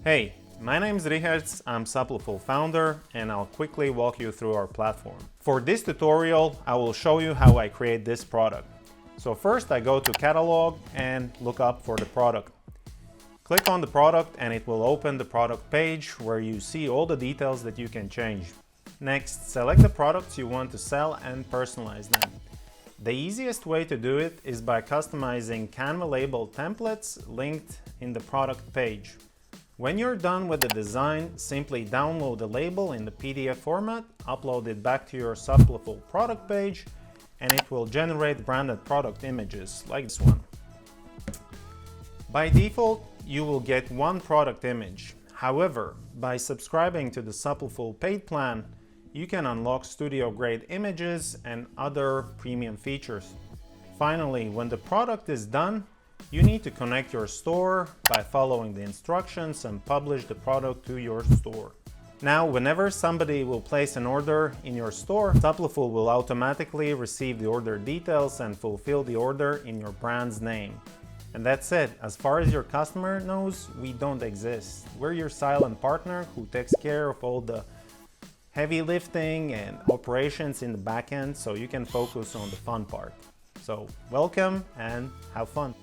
Hey, my name is Rihards, I'm Supliful founder, and I'll quickly walk you through our platform. For this tutorial, I will show you how I create this product. So first I go to catalog and look up for the product. Click on the product and it will open the product page where you see all the details that you can change. Next, select the products you want to sell and personalize them. The easiest way to do it is by customizing CANVA label templates linked in the product page. When you're done with the design, simply download the label in the PDF format, upload it back to your Supliful product page, and it will generate branded product images like this one. By default, you will get one product image. However, by subscribing to the Supliful paid plan, you can unlock studio-grade images and other premium features. Finally, when the product is done, you need to connect your store by following the instructions and publish the product to your store. Now, whenever somebody will place an order in your store, Supliful will automatically receive the order details and fulfill the order in your brand's name. And that's it. As far as your customer knows, we don't exist. We're your silent partner who takes care of all the heavy lifting and operations in the back end so you can focus on the fun part. So welcome and have fun.